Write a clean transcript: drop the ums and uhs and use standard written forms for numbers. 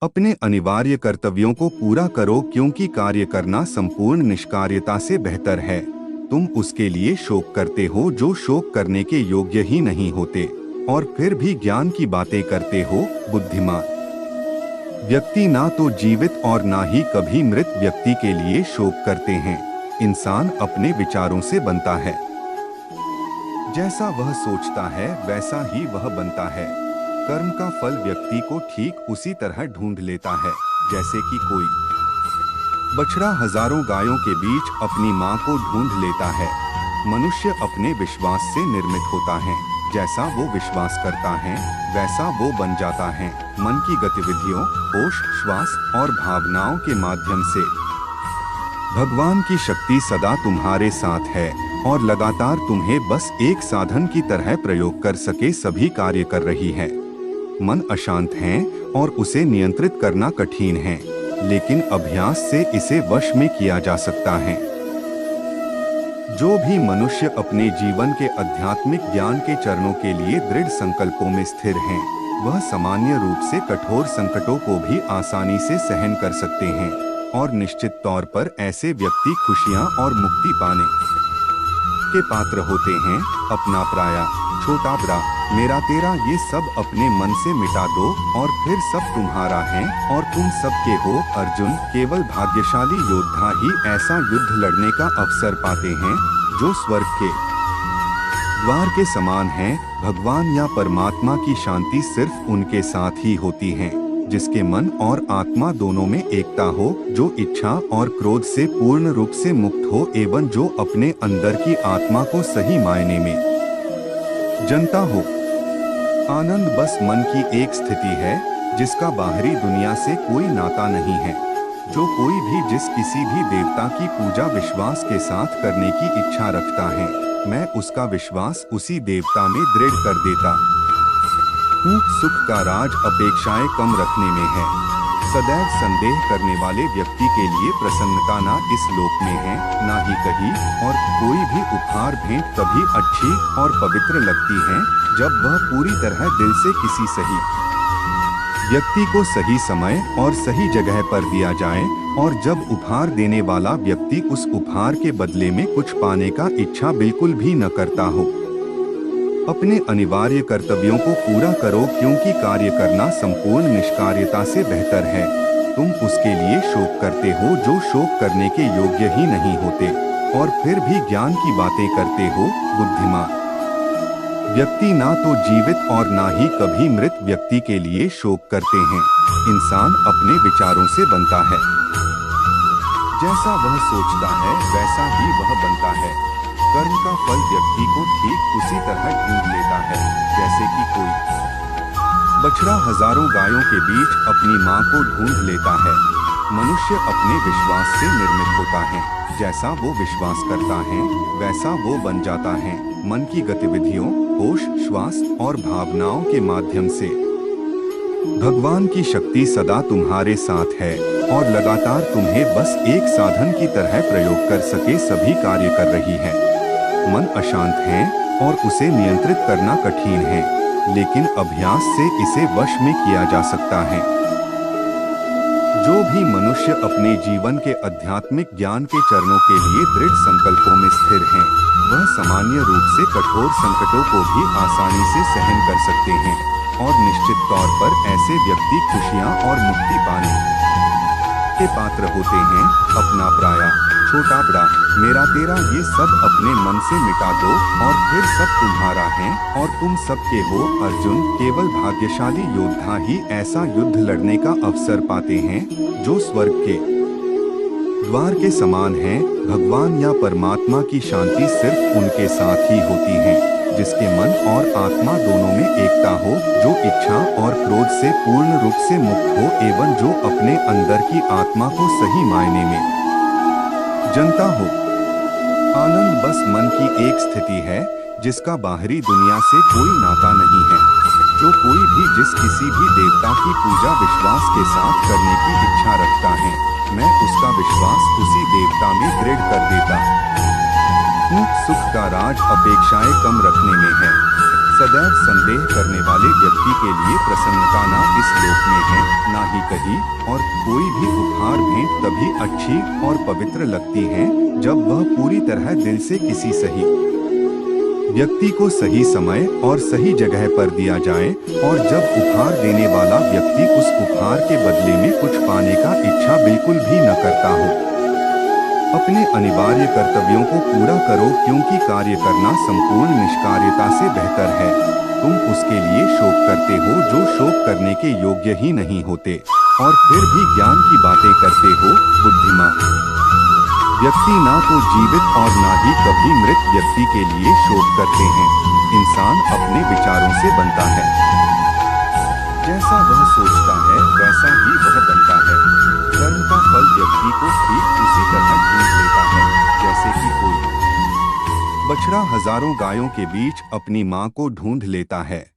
अपने अनिवार्य कर्तव्यों को पूरा करो, क्योंकि कार्य करना संपूर्ण निष्कार्यता से बेहतर है। तुम उसके लिए शोक करते हो जो शोक करने के योग्य ही नहीं होते, और फिर भी ज्ञान की बातें करते हो। बुद्धिमान व्यक्ति ना तो जीवित और ना ही कभी मृत व्यक्ति के लिए शोक करते हैं। इंसान अपने विचारों से बनता है। जैसा वह सोचता है वैसा ही वह बनता है। कर्म का फल व्यक्ति को ठीक उसी तरह ढूंढ लेता है जैसे कि कोई बछड़ा हजारों गायों के बीच अपनी मां को ढूंढ लेता है। मनुष्य अपने विश्वास से निर्मित होता है। जैसा वो विश्वास करता है वैसा वो बन जाता है। मन की गतिविधियों, होश, श्वास और भावनाओं के माध्यम से भगवान की शक्ति सदा तुम्हारे साथ है और लगातार तुम्हें बस एक साधन की तरह प्रयोग कर सके सभी कार्य कर रही है। मन अशांत है और उसे नियंत्रित करना कठिन है, लेकिन अभ्यास से इसे वश में किया जा सकता है। जो भी मनुष्य अपने जीवन के आध्यात्मिक ज्ञान के चरणों के लिए दृढ़ संकल्पों में स्थिर हैं, वह सामान्य रूप से कठोर संकटों को भी आसानी से सहन कर सकते हैं, और निश्चित तौर पर ऐसे व्यक्ति खुशियां और मुक्ति पाने के पात्र होते हैं। अपना पराया, छोटा बड़ा, मेरा तेरा, ये सब अपने मन से मिटा दो और फिर सब तुम्हारा है और तुम सबके हो। अर्जुन, केवल भाग्यशाली योद्धा ही ऐसा युद्ध लड़ने का अवसर पाते हैं जो स्वर्ग के द्वार के समान है। भगवान या परमात्मा की शांति सिर्फ उनके साथ ही होती है जिसके मन और आत्मा दोनों में एकता हो, जो इच्छा और क्रोध से पूर्ण रूप से मुक्त हो एवं जो अपने अंदर की आत्मा को सही मायने में जनता हो। आनंद बस मन की एक स्थिति है जिसका बाहरी दुनिया से कोई नाता नहीं है। जो कोई भी जिस किसी भी देवता की पूजा विश्वास के साथ करने की इच्छा रखता है, मैं उसका विश्वास उसी देवता में दृढ़ कर देता हूँ। सुख का राज अपेक्षाएं कम रखने में है। सदैव संदेह करने वाले व्यक्ति के लिए प्रसन्नता ना इस लोक में है ना ही कहीं, और कोई भी उपहार भेंट तभी अच्छी और पवित्र लगती है जब वह पूरी तरह दिल से किसी सही व्यक्ति को सही समय और सही जगह पर दिया जाए, और जब उपहार देने वाला व्यक्ति उस उपहार के बदले में कुछ पाने का इच्छा बिल्कुल भी न करता हो। अपने अनिवार्य कर्तव्यों को पूरा करो, क्योंकि कार्य करना संपूर्ण निष्कार्यता से बेहतर है। तुम उसके लिए शोक करते हो जो शोक करने के योग्य ही नहीं होते, और फिर भी ज्ञान की बातें करते हो। बुद्धिमान व्यक्ति ना तो जीवित और ना ही कभी मृत व्यक्ति के लिए शोक करते हैं। इंसान अपने विचारों से बनता है। जैसा वह सोचता है वैसा ही वह बनता है। कर्म का फल व्यक्ति को ठीक उसी तरह ढूंढ लेता है जैसे कि कोई बछड़ा हजारों गायों के बीच अपनी मां को ढूंढ लेता है। मनुष्य अपने विश्वास से निर्मित होता है। जैसा वो विश्वास करता है वैसा वो बन जाता है। मन की गतिविधियों, होश, श्वास और भावनाओं के माध्यम से भगवान की शक्ति सदा तुम्हारे साथ है और लगातार तुम्हें बस एक साधन की तरह प्रयोग कर सके सभी कार्य कर रही है। मन अशांत है और उसे नियंत्रित करना कठिन है, लेकिन अभ्यास से इसे वश में किया जा सकता है। जो भी मनुष्य अपने जीवन के आध्यात्मिक ज्ञान के चरणों के लिए दृढ़ संकल्पों में स्थिर हैं, वह सामान्य रूप से कठोर संकटों को भी आसानी से सहन कर सकते हैं, और निश्चित तौर पर ऐसे व्यक्ति खुशियां और मुक्ति पाने के पात्र होते हैं। अपना पराया, छोटा बड़ा, मेरा तेरा, ये सब अपने मन से मिटा दो और फिर सब तुम्हारा है और तुम सबके हो। अर्जुन, केवल भाग्यशाली योद्धा ही ऐसा युद्ध लड़ने का अवसर पाते हैं जो स्वर्ग के द्वार के समान है। भगवान या परमात्मा की शांति सिर्फ उनके साथ ही होती है जिसके मन और आत्मा दोनों में एकता हो, जो इच्छा और क्रोध से पूर्ण रूप से मुक्त हो एवं जो अपने अंदर की आत्मा को सही मायने में जनता हो। आनंद बस मन की एक स्थिति है जिसका बाहरी दुनिया से कोई नाता नहीं है। जो कोई भी जिस किसी भी देवता की पूजा विश्वास के साथ करने की इच्छा रखता है, मैं उसका विश्वास उसी देवता में दृढ़ कर देता हूँ। सुख का राज अपेक्षाएं कम रखने में है। सदैव संदेह करने वाले व्यक्ति के लिए प्रसन्नता ना इस लोक में है, ना ही कहीं, और कोई भी उपहार भेंट तभी अच्छी और पवित्र लगती है जब वह पूरी तरह दिल से किसी सही व्यक्ति को सही समय और सही जगह पर दिया जाए, और जब उपहार देने वाला व्यक्ति उस उपहार के बदले में कुछ पाने का इच्छा बिल्कुल भी न करता हो। अपने अनिवार्य कर्तव्यों को पूरा करो, क्योंकि कार्य करना संपूर्ण निष्कार्यता से बेहतर है। तुम उसके लिए शोक करते हो जो शोक करने के योग्य ही नहीं होते, और फिर भी ज्ञान की बातें करते हो, बुद्धिमान व्यक्ति ना तो जीवित और ना ही कभी मृत व्यक्ति के लिए शोक करते हैं। इंसान अपने विचारों से बनता है, जैसा वह सोचता है वैसा ही वह बनता है। कर्म का फल व्यक्ति को ठीक उसी तरह ढूंढ लेता है, जैसे कि कोई बछड़ा हजारों गायों के बीच अपनी मां को ढूंढ लेता है।